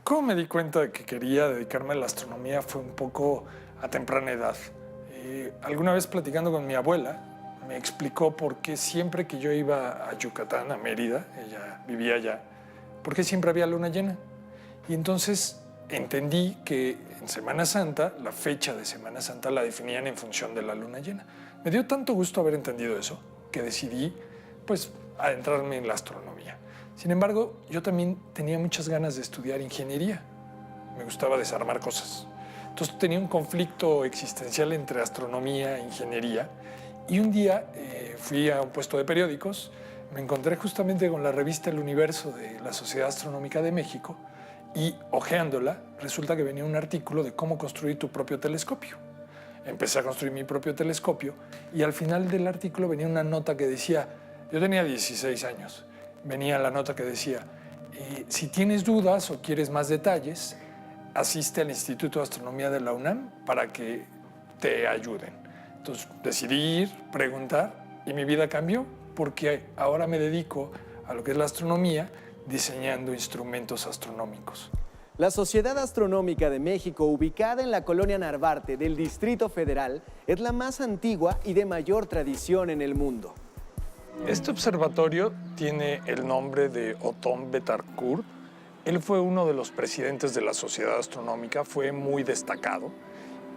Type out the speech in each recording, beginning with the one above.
¿Cómo me di cuenta de que quería dedicarme a la astronomía? Fue un poco a temprana edad. Alguna vez platicando con mi abuela, me explicó por qué siempre que yo iba a Yucatán, a Mérida, ella vivía allá, por qué siempre había luna llena. Y entonces entendí que en Semana Santa, la fecha de Semana Santa la definían en función de la luna llena. Me dio tanto gusto haber entendido eso que decidí, pues, adentrarme en la astronomía. Sin embargo, yo también tenía muchas ganas de estudiar ingeniería. Me gustaba desarmar cosas. Entonces tenía un conflicto existencial entre astronomía e ingeniería. Y un día fui a un puesto de periódicos, me encontré justamente con la revista El Universo de la Sociedad Astronómica de México y, hojeándola, resulta que venía un artículo de cómo construir tu propio telescopio. Empecé a construir mi propio telescopio y al final del artículo venía una nota que decía, yo tenía 16 años, venía la nota que decía, si tienes dudas o quieres más detalles, asiste al Instituto de Astronomía de la UNAM para que te ayuden. Entonces decidí ir, preguntar y mi vida cambió porque ahora me dedico a lo que es la astronomía diseñando instrumentos astronómicos. La Sociedad Astronómica de México, ubicada en la colonia Narvarte del Distrito Federal, es la más antigua y de mayor tradición en el mundo. Este observatorio tiene el nombre de Otón Betancourt. Él fue uno de los presidentes de la Sociedad Astronómica, fue muy destacado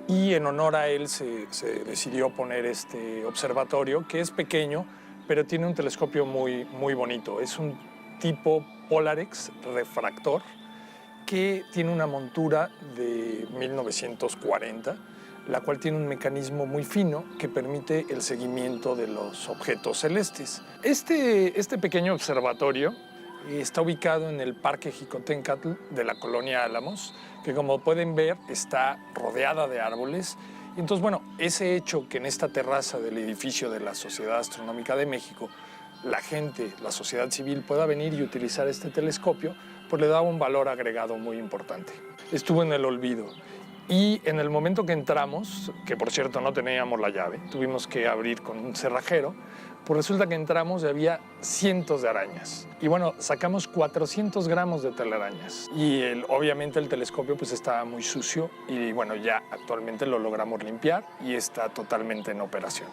y en honor a él se decidió poner este observatorio, que es pequeño, pero tiene un telescopio muy bonito. Es un tipo Polarex refractor que tiene una montura de 1940, la cual tiene un mecanismo muy fino que permite el seguimiento de los objetos celestes. Este pequeño observatorio está ubicado en el Parque Jicotencatl de la colonia Álamos, que como pueden ver está rodeada de árboles. Y entonces, bueno, ese hecho que en esta terraza del edificio de la Sociedad Astronómica de México la gente, la sociedad civil pueda venir y utilizar este telescopio, pues le da un valor agregado muy importante. Estuvo en el olvido. Y en el momento que entramos, que por cierto no teníamos la llave, tuvimos que abrir con un cerrajero, pues resulta que entramos y había cientos de arañas. Y bueno, sacamos 400 gramos de telarañas. Y obviamente el telescopio pues estaba muy sucio y bueno, ya actualmente lo logramos limpiar y está totalmente en operación.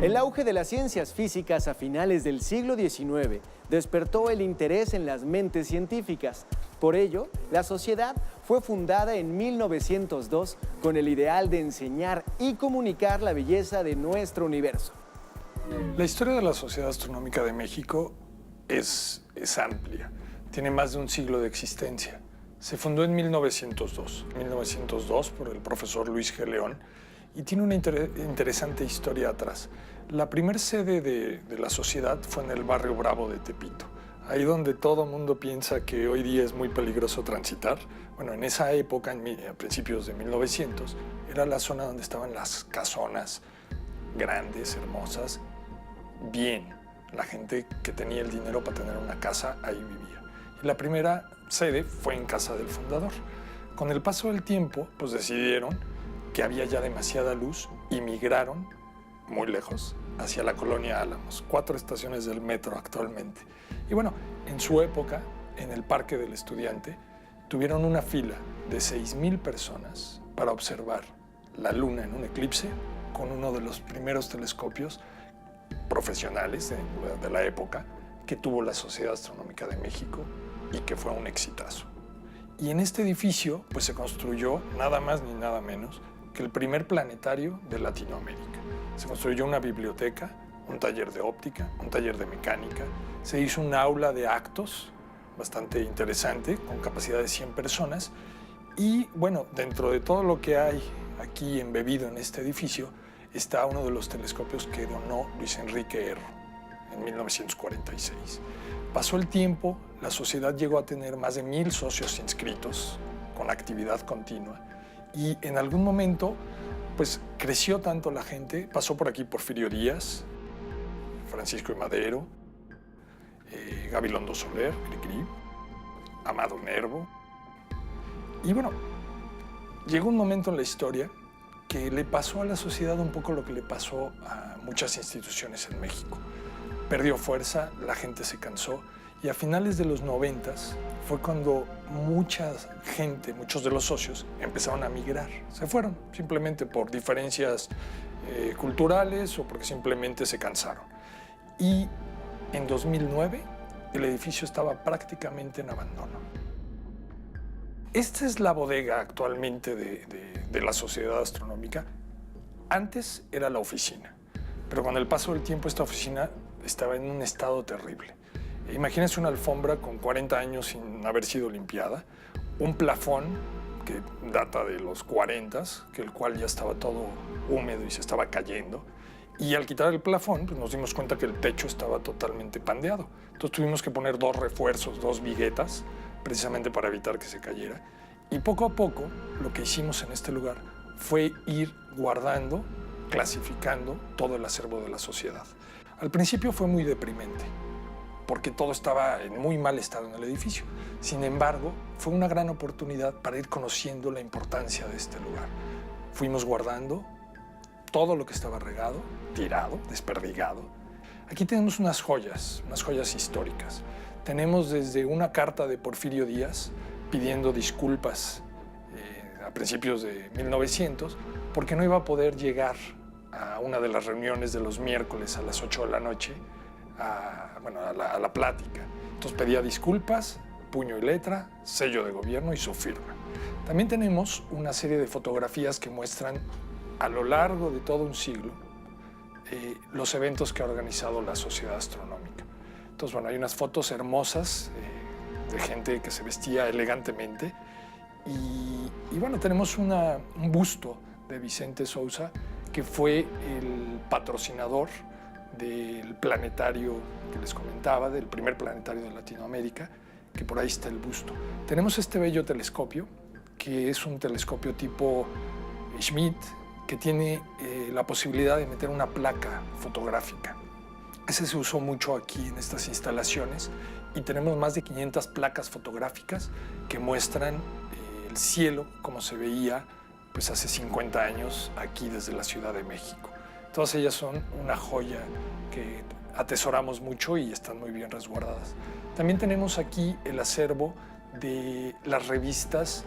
El auge de las ciencias físicas a finales del siglo XIX despertó el interés en las mentes científicas. Por ello, la sociedad fue fundada en 1902 con el ideal de enseñar y comunicar la belleza de nuestro universo. La historia de la Sociedad Astronómica de México es amplia, tiene más de un siglo de existencia. Se fundó en 1902 por el profesor Luis G. León y tiene una interesante historia atrás. La primera sede de la sociedad fue en el barrio Bravo de Tepito, ahí donde todo el mundo piensa que hoy día es muy peligroso transitar. Bueno, en esa época, a principios de 1900, era la zona donde estaban las casonas grandes, hermosas, bien. La gente que tenía el dinero para tener una casa, ahí vivía. Y la primera sede fue en casa del fundador. Con el paso del tiempo, pues decidieron que había ya demasiada luz y migraron muy lejos hacia la colonia Álamos, 4 estaciones del metro actualmente. Y bueno, en su época, en el Parque del Estudiante, tuvieron una fila de 6,000 personas para observar la luna en un eclipse con uno de los primeros telescopios profesionales de la época que tuvo la Sociedad Astronómica de México y que fue un exitazo. Y en este edificio pues se construyó nada más ni nada menos que el primer planetario de Latinoamérica. Se construyó una biblioteca, un taller de óptica, un taller de mecánica, se hizo un aula de actos bastante interesante con capacidad de 100 personas y bueno, dentro de todo lo que hay aquí embebido en este edificio está uno de los telescopios que donó Luis Enrique Erro en 1946. Pasó el tiempo, la sociedad llegó a tener más de 1,000 socios inscritos con actividad continua y en algún momento pues creció tanto la gente, pasó por aquí Porfirio Díaz, Francisco I. Madero, Gabilondo Soler, Cricri, Amado Nervo. Y bueno, llegó un momento en la historia que le pasó a la sociedad un poco lo que le pasó a muchas instituciones en México. Perdió fuerza, la gente se cansó Y a finales de los 90 fue cuando mucha gente, muchos de los socios, empezaron a migrar. Se fueron simplemente por diferencias culturales o porque simplemente se cansaron. Y en 2009 el edificio estaba prácticamente en abandono. Esta es la bodega actualmente de la Sociedad Astronómica. Antes era la oficina, pero con el paso del tiempo esta oficina estaba en un estado terrible. Imagínense una alfombra con 40 años sin haber sido limpiada, un plafón que data de los 40, el cual ya estaba todo húmedo y se estaba cayendo. Y al quitar el plafón, pues nos dimos cuenta que el techo estaba totalmente pandeado. Entonces tuvimos que poner 2 refuerzos, 2 viguetas, precisamente para evitar que se cayera. Y poco a poco, lo que hicimos en este lugar fue ir guardando, clasificando todo el acervo de la sociedad. Al principio fue muy deprimente, porque todo estaba en muy mal estado en el edificio. Sin embargo, fue una gran oportunidad para ir conociendo la importancia de este lugar. Fuimos guardando todo lo que estaba regado, tirado, desperdigado. Aquí tenemos unas joyas históricas. Tenemos desde una carta de Porfirio Díaz pidiendo disculpas a principios de 1900 porque no iba a poder llegar a una de las reuniones de los miércoles a las 8 de la noche a la plática. Entonces pedía disculpas, puño y letra, sello de gobierno y su firma. También tenemos una serie de fotografías que muestran a lo largo de todo un siglo los eventos que ha organizado la Sociedad Astronómica. Entonces, bueno, hay unas fotos hermosas de gente que se vestía elegantemente y bueno, tenemos un busto de Vicente Sousa, que fue el patrocinador del planetario que les comentaba, del primer planetario de Latinoamérica, que por ahí está el busto. Tenemos este bello telescopio, que es un telescopio tipo Schmidt, que tiene la posibilidad de meter una placa fotográfica. Ese se usó mucho aquí en estas instalaciones y tenemos más de 500 placas fotográficas que muestran el cielo como se veía pues hace 50 años aquí desde la Ciudad de México. Todas ellas son una joya que atesoramos mucho y están muy bien resguardadas. También tenemos aquí el acervo de las revistas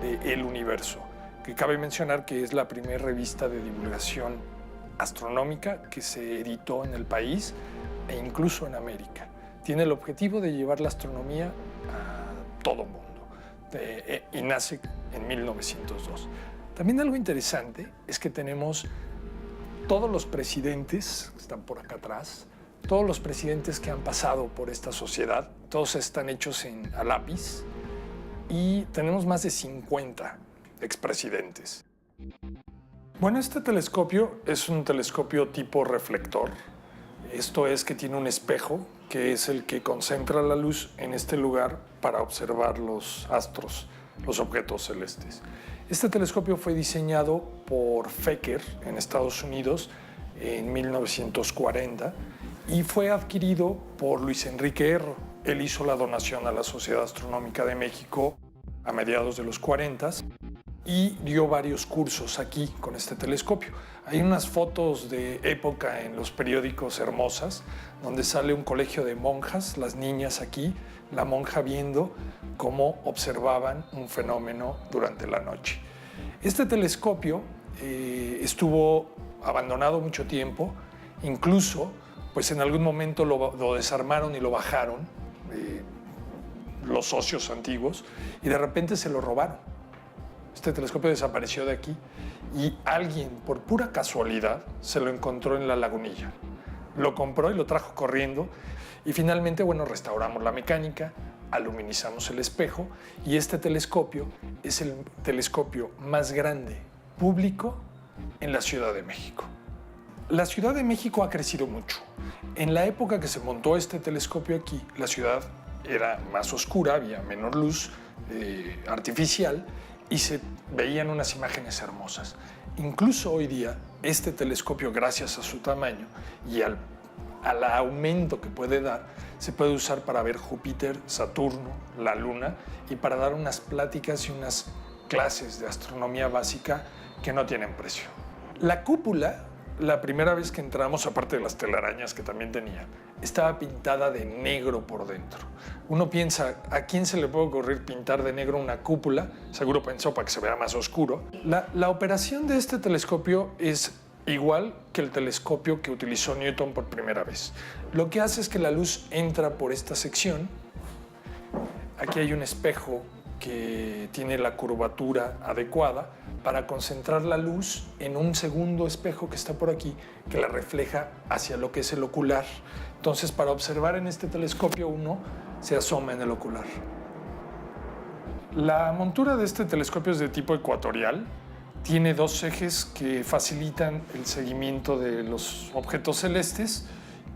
de El Universo, que cabe mencionar que es la primera revista de divulgación astronómica que se editó en el país e incluso en América. Tiene el objetivo de llevar la astronomía a todo mundo y nace en 1902. También algo interesante es que tenemos todos los presidentes, que están por acá atrás, todos los presidentes que han pasado por esta sociedad, todos están hechos a lápiz y tenemos más de 50 expresidentes. Bueno, este telescopio es un telescopio tipo reflector. Esto es que tiene un espejo que es el que concentra la luz en este lugar para observar los astros, los objetos celestes. Este telescopio fue diseñado por Fecker en Estados Unidos en 1940 y fue adquirido por Luis Enrique Erro. Él hizo la donación a la Sociedad Astronómica de México a mediados de los 40 y dio varios cursos aquí con este telescopio. Hay unas fotos de época en los periódicos hermosas, donde sale un colegio de monjas, las niñas aquí, la monja viendo cómo observaban un fenómeno durante la noche. Este telescopio estuvo abandonado mucho tiempo, incluso pues en algún momento lo desarmaron y lo bajaron los socios antiguos y de repente se lo robaron. Este telescopio desapareció de aquí y alguien, por pura casualidad, se lo encontró en la Lagunilla. Lo compró y lo trajo corriendo y finalmente, bueno, restauramos la mecánica, aluminizamos el espejo y este telescopio es el telescopio más grande público en la Ciudad de México. La Ciudad de México ha crecido mucho. En la época que se montó este telescopio aquí, la ciudad era más oscura, había menor luz artificial y se veían unas imágenes hermosas. Incluso hoy día, este telescopio, gracias a su tamaño y al aumento que puede dar, se puede usar para ver Júpiter, Saturno, la Luna y para dar unas pláticas y unas clases de astronomía básica que no tienen precio. La cúpula la primera vez que entramos, aparte de las telarañas que también tenía, estaba pintada de negro por dentro. Uno piensa, ¿a quién se le puede ocurrir pintar de negro una cúpula? Seguro pensó para que se vea más oscuro. La operación de este telescopio es igual que el telescopio que utilizó Newton por primera vez. Lo que hace es que la luz entra por esta sección. Aquí hay un espejo que tiene la curvatura adecuada para concentrar la luz en un segundo espejo que está por aquí, que la refleja hacia lo que es el ocular. Entonces, para observar en este telescopio, uno se asoma en el ocular. La montura de este telescopio es de tipo ecuatorial. Tiene dos ejes que facilitan el seguimiento de los objetos celestes.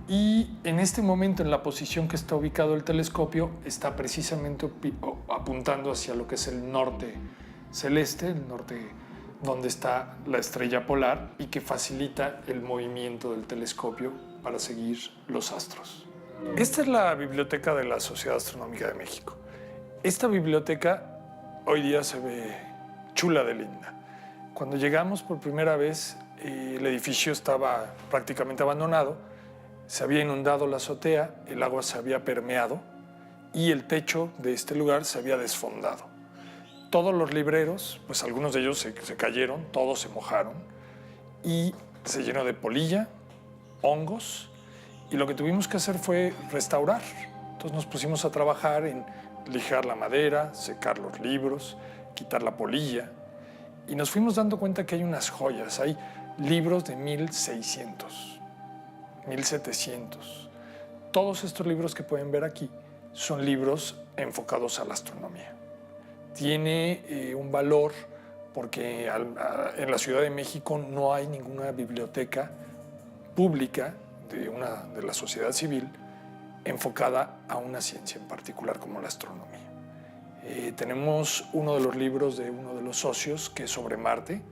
Y en este momento, en la posición que está ubicado el telescopio, está precisamente apuntando hacia lo que es el norte celeste, el norte donde está la estrella polar, y que facilita el movimiento del telescopio para seguir los astros. Esta es la biblioteca de la Sociedad Astronómica de México. Esta biblioteca hoy día se ve chula de linda. Cuando llegamos por primera vez, el edificio estaba prácticamente abandonado. Se había inundado la azotea, el agua se había permeado y el techo de este lugar se había desfondado. Todos los libreros, pues algunos de ellos se cayeron, todos se mojaron y se llenó de polilla, hongos, y lo que tuvimos que hacer fue restaurar. Entonces nos pusimos a trabajar en lijar la madera, secar los libros, quitar la polilla, y nos fuimos dando cuenta que hay unas joyas, hay libros de 1600. 1700. Todos estos libros que pueden ver aquí son libros enfocados a la astronomía. Tiene un valor porque en la Ciudad de México no hay ninguna biblioteca pública de la sociedad civil enfocada a una ciencia en particular como la astronomía. Tenemos uno de los libros de uno de los socios que es sobre Marte,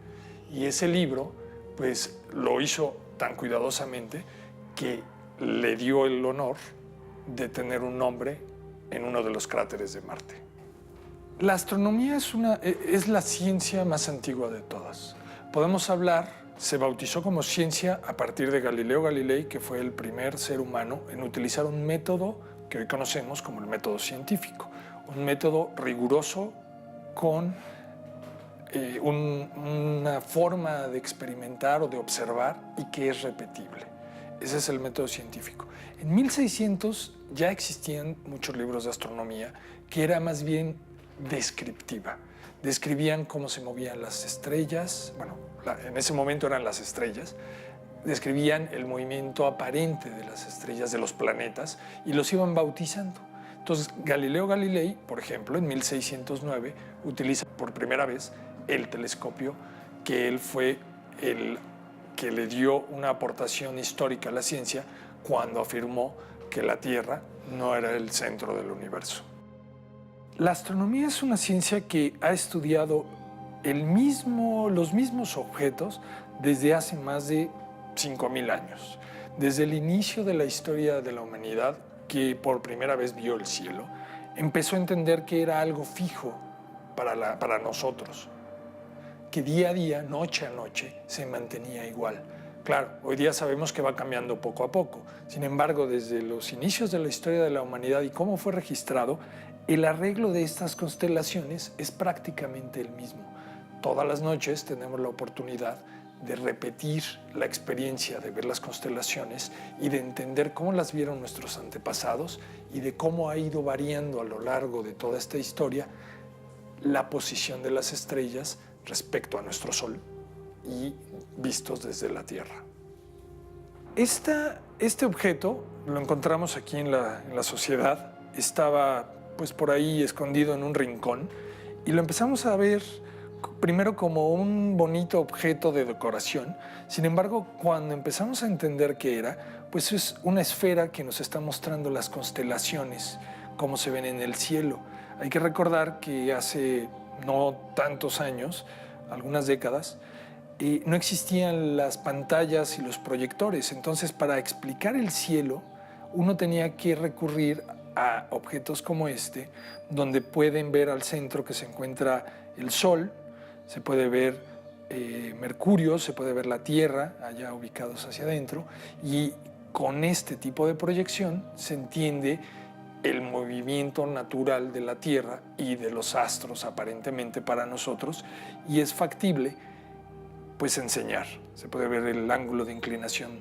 y ese libro pues lo hizo tan cuidadosamente que le dio el honor de tener un nombre en uno de los cráteres de Marte. La astronomía es la ciencia más antigua de todas. Podemos hablar, se bautizó como ciencia a partir de Galileo Galilei, que fue el primer ser humano en utilizar un método que hoy conocemos como el método científico, un método riguroso con una forma de experimentar o de observar y que es repetible. Ese es el método científico. En 1600 ya existían muchos libros de astronomía que era más bien descriptiva. Describían cómo se movían las estrellas, bueno, en ese momento eran las estrellas, describían el movimiento aparente de las estrellas, de los planetas, y los iban bautizando. Entonces, Galileo Galilei, por ejemplo, en 1609, utiliza por primera vez el telescopio, que él fue el que le dio una aportación histórica a la ciencia cuando afirmó que la Tierra no era el centro del universo. La astronomía es una ciencia que ha estudiado los mismos objetos desde hace más de 5.000 años. Desde el inicio de la historia de la humanidad, que por primera vez vio el cielo, empezó a entender que era algo fijo para nosotros, que día a día, noche a noche, se mantenía igual. Claro, hoy día sabemos que va cambiando poco a poco. Sin embargo, desde los inicios de la historia de la humanidad y cómo fue registrado, el arreglo de estas constelaciones es prácticamente el mismo. Todas las noches tenemos la oportunidad de repetir la experiencia de ver las constelaciones y de entender cómo las vieron nuestros antepasados y de cómo ha ido variando a lo largo de toda esta historia la posición de las estrellas respecto a nuestro Sol y vistos desde la Tierra. Este objeto lo encontramos aquí en la sociedad, estaba pues por ahí escondido en un rincón y lo empezamos a ver primero como un bonito objeto de decoración. Sin embargo, cuando empezamos a entender qué era, pues es una esfera que nos está mostrando las constelaciones, cómo se ven en el cielo. Hay que recordar que hace no tantos años, algunas décadas, no existían las pantallas y los proyectores. Entonces, para explicar el cielo, uno tenía que recurrir a objetos como este, donde pueden ver al centro que se encuentra el Sol, se puede ver Mercurio, se puede ver la Tierra allá ubicados hacia adentro, y con este tipo de proyección se entiende el movimiento natural de la Tierra y de los astros aparentemente para nosotros, y es factible pues enseñar. Se puede ver el ángulo de inclinación,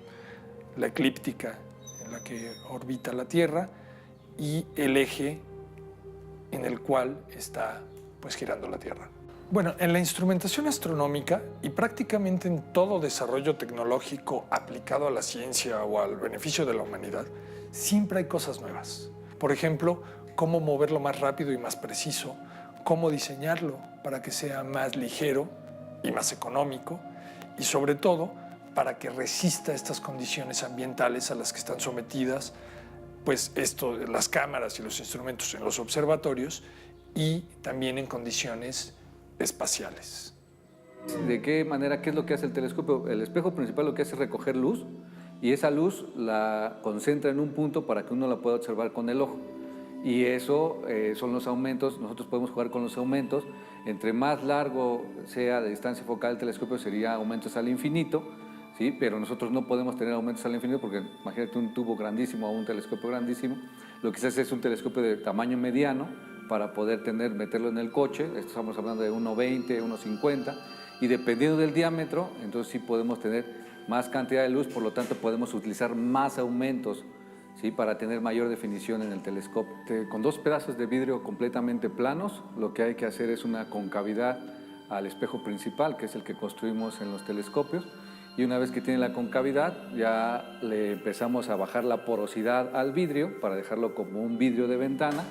la eclíptica en la que orbita la Tierra y el eje en el cual está pues girando la Tierra. Bueno, en la instrumentación astronómica y prácticamente en todo desarrollo tecnológico aplicado a la ciencia o al beneficio de la humanidad, siempre hay cosas nuevas. Por ejemplo, cómo moverlo más rápido y más preciso, cómo diseñarlo para que sea más ligero y más económico, y sobre todo para que resista estas condiciones ambientales a las que están sometidas pues las cámaras y los instrumentos en los observatorios, y también en condiciones espaciales. ¿De qué manera? ¿Qué es lo que hace el telescopio? El espejo principal lo que hace es recoger luz, y esa luz la concentra en un punto para que uno la pueda observar con el ojo. Y eso son los aumentos. Nosotros podemos jugar con los aumentos. Entre más largo sea de distancia focal el telescopio, sería aumentos al infinito, ¿sí? Pero nosotros no podemos tener aumentos al infinito porque imagínate un tubo grandísimo o un telescopio grandísimo. Lo que se hace es un telescopio de tamaño mediano para poder meterlo en el coche. Estamos hablando de 1.20, 1.50, y dependiendo del diámetro, entonces sí podemos tener más cantidad de luz, por lo tanto podemos utilizar más aumentos, ¿sí? Para tener mayor definición en el telescopio. Con dos pedazos de vidrio completamente planos, lo que hay que hacer es una concavidad al espejo principal, que es el que construimos en los telescopios, y una vez que tiene la concavidad, ya le empezamos a bajar la porosidad al vidrio para dejarlo como un vidrio de ventana.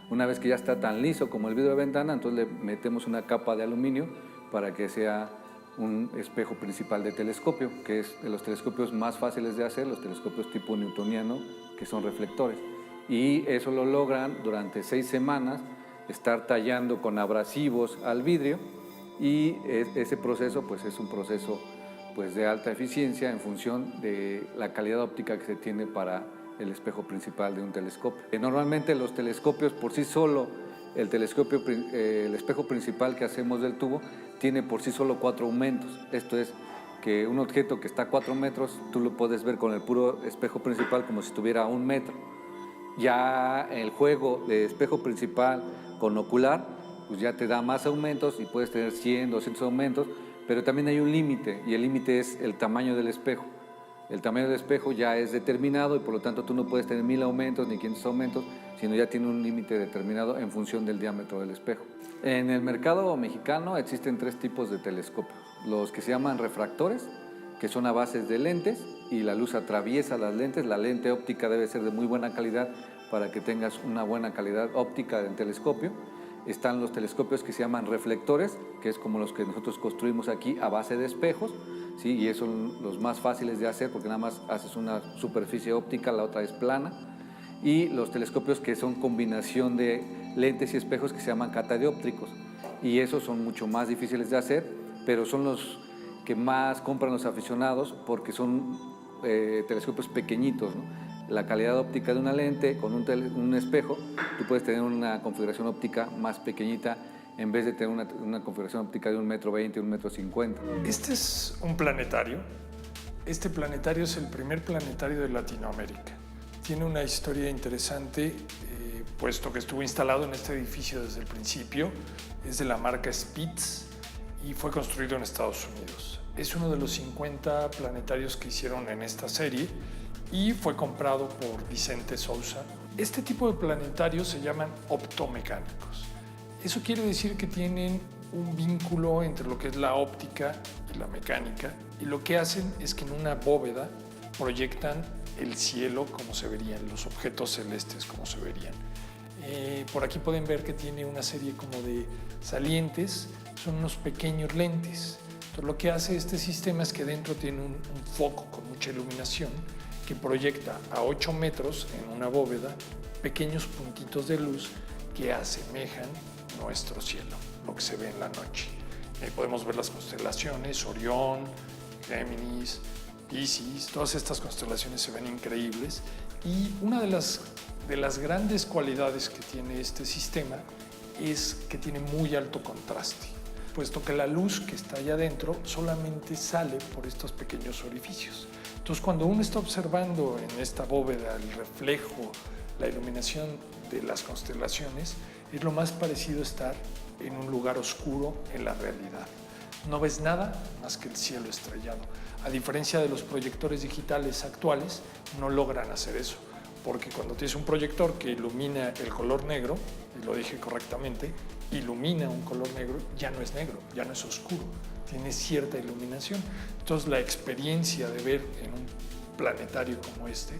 Una vez que ya está tan liso como el vidrio de ventana, entonces le metemos una capa de aluminio para que sea un espejo principal de telescopio, que es de los telescopios más fáciles de hacer, los telescopios tipo newtoniano, que son reflectores. Y eso lo logran durante 6 semanas, estar tallando con abrasivos al vidrio, y ese proceso pues es un proceso pues de alta eficiencia en función de la calidad óptica que se tiene para el espejo principal de un telescopio. Normalmente los telescopios por sí solo, el espejo principal que hacemos del tubo tiene por sí solo 4 aumentos. Esto es que un objeto que está a 4 metros, tú lo puedes ver con el puro espejo principal como si estuviera a 1 metro. Ya el juego de espejo principal con ocular, pues ya te da más aumentos y puedes tener 100, 200 aumentos, pero también hay un límite, y el límite es el tamaño del espejo. El tamaño del espejo ya es determinado y por lo tanto tú no puedes tener 1000 aumentos ni 500 aumentos, sino ya tiene un límite determinado en función del diámetro del espejo. En el mercado mexicano existen 3 tipos de telescopios. Los que se llaman refractores, que son a bases de lentes y la luz atraviesa las lentes. La lente óptica debe ser de muy buena calidad para que tengas una buena calidad óptica del telescopio. Están los telescopios que se llaman reflectores, que es como los que nosotros construimos aquí a base de espejos, ¿sí? Y esos son los más fáciles de hacer porque nada más haces una superficie óptica, la otra es plana. Y los telescopios que son combinación de lentes y espejos, que se llaman catadióptricos, y esos son mucho más difíciles de hacer, pero son los que más compran los aficionados porque son telescopios pequeñitos, ¿no? La calidad óptica de una lente con un espejo, tú puedes tener una configuración óptica más pequeñita en vez de tener una configuración óptica de 1,20 m, 1,50 m. Este es un planetario. Este planetario es el primer planetario de Latinoamérica. Tiene una historia interesante, puesto que estuvo instalado en este edificio desde el principio. Es de la marca Spitz y fue construido en Estados Unidos. Es uno de los 50 planetarios que hicieron en esta serie y fue comprado por Vicente Sousa. Este tipo de planetarios se llaman optomecánicos. Eso quiere decir que tienen un vínculo entre lo que es la óptica y la mecánica, y lo que hacen es que en una bóveda proyectan el cielo como se verían, los objetos celestes como se verían. Por aquí pueden ver que tiene una serie como de salientes, son unos pequeños lentes. Entonces, lo que hace este sistema es que dentro tiene un foco con mucha iluminación que proyecta a 8 metros en una bóveda pequeños puntitos de luz que asemejan nuestro cielo, lo que se ve en la noche. Podemos ver las constelaciones, Orión, Géminis, Piscis, todas estas constelaciones se ven increíbles, y una de las grandes cualidades que tiene este sistema es que tiene muy alto contraste. puesto que la luz que está allá adentro solamente sale por estos pequeños orificios. Entonces, cuando uno está observando en esta bóveda el reflejo, la iluminación de las constelaciones, es lo más parecido a estar en un lugar oscuro en la realidad. No ves nada más que el cielo estrellado. A diferencia de los proyectores digitales actuales, no logran hacer eso, porque cuando tienes un proyector que ilumina el color negro, y lo dije correctamente, ilumina un color negro, ya no es negro, ya no es oscuro, tiene cierta iluminación. Entonces la experiencia de ver en un planetario como este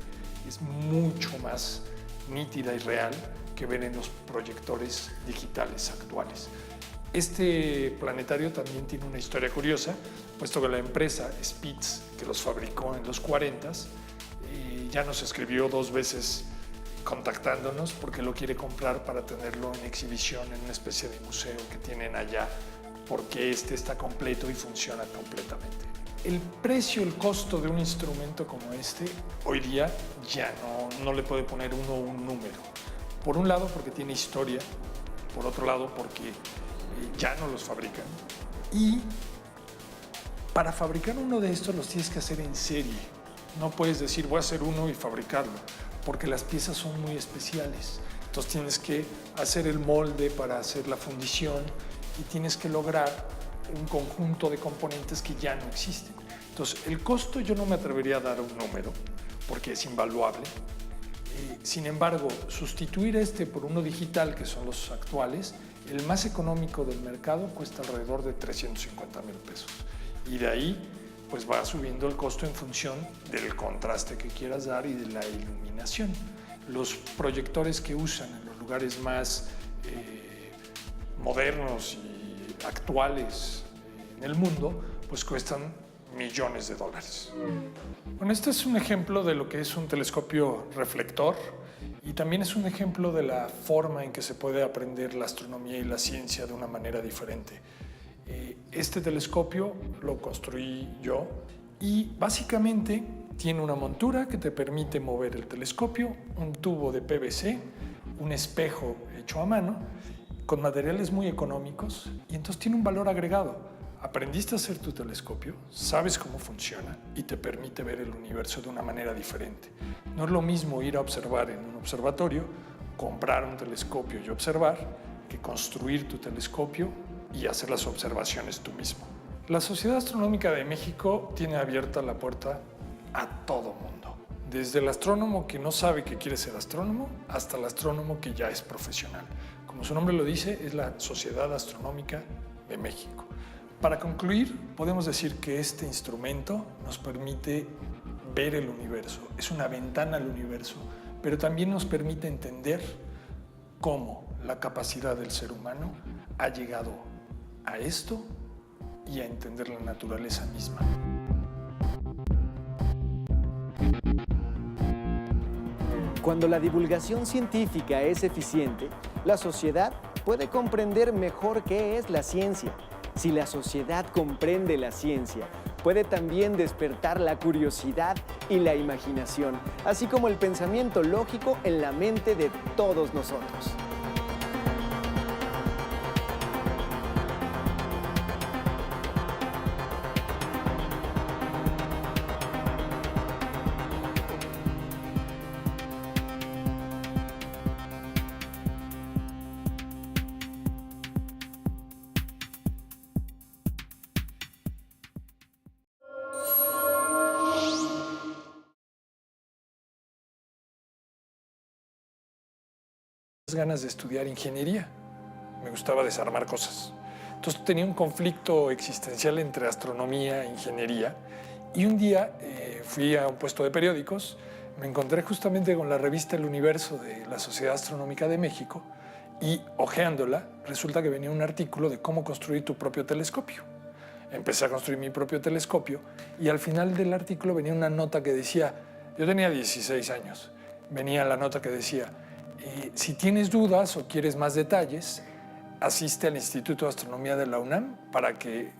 es mucho más nítida y real que ver en los proyectores digitales actuales. Este planetario también tiene una historia curiosa, puesto que la empresa Spitz, que los fabricó en los 40s, ya nos escribió 2 veces contactándonos porque lo quiere comprar para tenerlo en exhibición en una especie de museo que tienen allá, porque este está completo y funciona completamente. El precio, el costo de un instrumento como este, hoy día ya no le puede poner uno un número. Por un lado porque tiene historia, por otro lado porque ya no los fabrican. Y para fabricar uno de estos los tienes que hacer en serie. No puedes decir voy a hacer uno y fabricarlo, porque las piezas son muy especiales. Entonces tienes que hacer el molde para hacer la fundición y tienes que lograr un conjunto de componentes que ya no existen. Entonces el costo yo no me atrevería a dar un número porque es invaluable. Sin embargo, sustituir este por uno digital, que son los actuales, el más económico del mercado cuesta alrededor de 350,000 pesos. Y de ahí pues va subiendo el costo en función del contraste que quieras dar y de la iluminación. Los proyectores que usan en los lugares más modernos y actuales en el mundo, pues cuestan millones de dólares. Bueno, este es un ejemplo de lo que es un telescopio reflector y también es un ejemplo de la forma en que se puede aprender la astronomía y la ciencia de una manera diferente. Este telescopio lo construí yo y básicamente tiene una montura que te permite mover el telescopio, un tubo de PVC, un espejo hecho a mano, con materiales muy económicos y entonces tiene un valor agregado. Aprendiste a hacer tu telescopio, sabes cómo funciona y te permite ver el universo de una manera diferente. No es lo mismo ir a observar en un observatorio, comprar un telescopio y observar, que construir tu telescopio y hacer las observaciones tú mismo. La Sociedad Astronómica de México tiene abierta la puerta a todo mundo, desde el astrónomo que no sabe que quiere ser astrónomo hasta el astrónomo que ya es profesional. Como su nombre lo dice, es la Sociedad Astronómica de México. Para concluir, podemos decir que este instrumento nos permite ver el universo, es una ventana al universo, pero también nos permite entender cómo la capacidad del ser humano ha llegado a esto y a entender la naturaleza misma. Cuando la divulgación científica es eficiente, la sociedad puede comprender mejor qué es la ciencia. Si la sociedad comprende la ciencia, puede también despertar la curiosidad y la imaginación, así como el pensamiento lógico en la mente de todos nosotros. Ganas de estudiar ingeniería, me gustaba desarmar cosas. Entonces tenía un conflicto existencial entre astronomía e ingeniería y un día fui a un puesto de periódicos, me encontré justamente con la revista El Universo de la Sociedad Astronómica de México y hojeándola resulta que venía un artículo de cómo construir tu propio telescopio. Empecé a construir mi propio telescopio y al final del artículo venía una nota que decía, yo tenía 16 años, venía la nota que decía, si tienes dudas o quieres más detalles, asiste al Instituto de Astronomía de la UNAM para que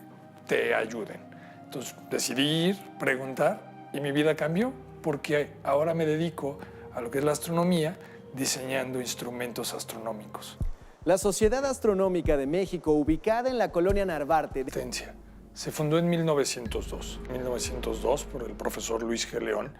te ayuden. Entonces decidí ir, preguntar y mi vida cambió porque ahora me dedico a lo que es la astronomía diseñando instrumentos astronómicos. La Sociedad Astronómica de México, ubicada en la colonia Narvarte. Se fundó en 1902 por el profesor Luis G. León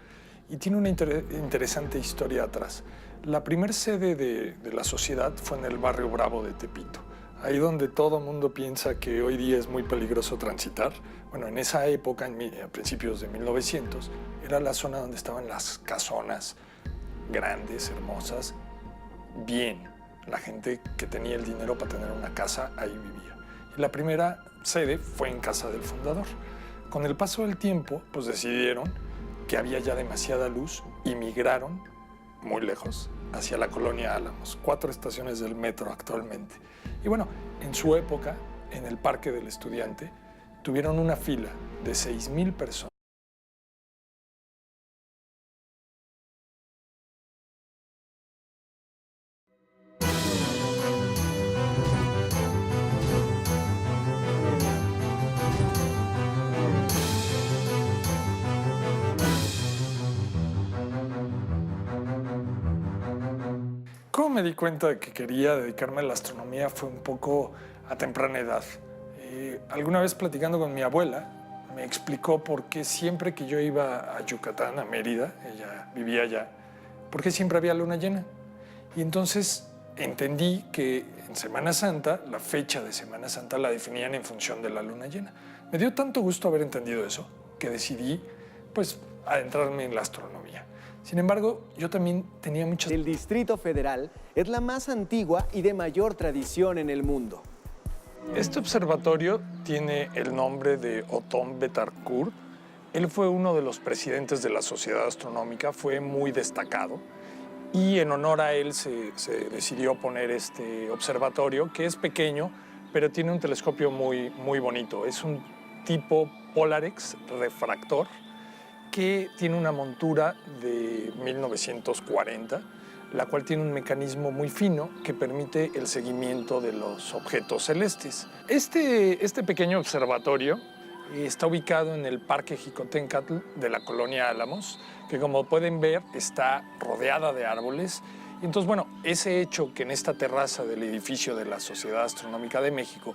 y tiene una interesante historia atrás. La primera sede de la sociedad fue en el barrio Bravo de Tepito, ahí donde todo mundo piensa que hoy día es muy peligroso transitar. Bueno, en esa época, a principios de 1900, era la zona donde estaban las casonas grandes, hermosas, bien. La gente que tenía el dinero para tener una casa, ahí vivía. Y la primera sede fue en casa del fundador. Con el paso del tiempo, pues decidieron que había ya demasiada luz y migraron muy lejos, hacia la colonia Álamos, 4 estaciones del metro actualmente. Y bueno, en su época, en el Parque del Estudiante, tuvieron una fila de 6,000 personas. ¿Cómo me di cuenta de que quería dedicarme a la astronomía? Fue un poco a temprana edad. Alguna vez platicando con mi abuela, me explicó por qué siempre que yo iba a Yucatán, a Mérida, ella vivía allá, por qué siempre había luna llena. Y entonces entendí que en Semana Santa, la fecha de Semana Santa la definían en función de la luna llena. Me dio tanto gusto haber entendido eso, que decidí, pues, adentrarme en la astronomía. Sin embargo, yo también tenía muchas... El Distrito Federal es la más antigua y de mayor tradición en el mundo. Este observatorio tiene el nombre de Otón Betancourt. Él fue uno de los presidentes de la Sociedad Astronómica, fue muy destacado. Y en honor a él se decidió poner este observatorio, que es pequeño, pero tiene un telescopio muy bonito. Es un tipo Polarex refractor, que tiene una montura de 1940, la cual tiene un mecanismo muy fino que permite el seguimiento de los objetos celestes. Este pequeño observatorio está ubicado en el Parque Jicotencatl de la colonia Álamos, que como pueden ver está rodeada de árboles. Y entonces, bueno, ese hecho que en esta terraza del edificio de la Sociedad Astronómica de México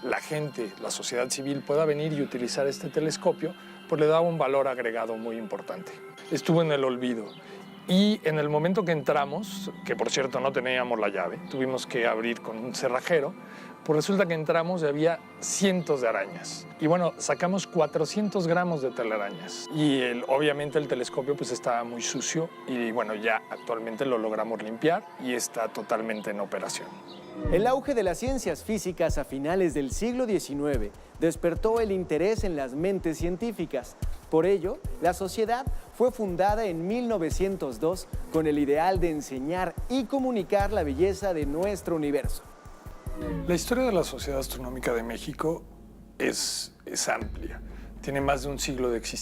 la gente, la sociedad civil pueda venir y utilizar este telescopio, pues le daba un valor agregado muy importante. Estuvo en el olvido y en el momento que entramos, que por cierto no teníamos la llave, tuvimos que abrir con un cerrajero, pues resulta que entramos y había cientos de arañas. Y bueno, sacamos 400 gramos de telarañas y obviamente el telescopio pues estaba muy sucio y bueno, ya actualmente lo logramos limpiar y está totalmente en operación. El auge de las ciencias físicas a finales del siglo XIX despertó el interés en las mentes científicas. Por ello, la sociedad fue fundada en 1902 con el ideal de enseñar y comunicar la belleza de nuestro universo. La historia de la Sociedad Astronómica de México es amplia. Tiene más de un siglo de existencia.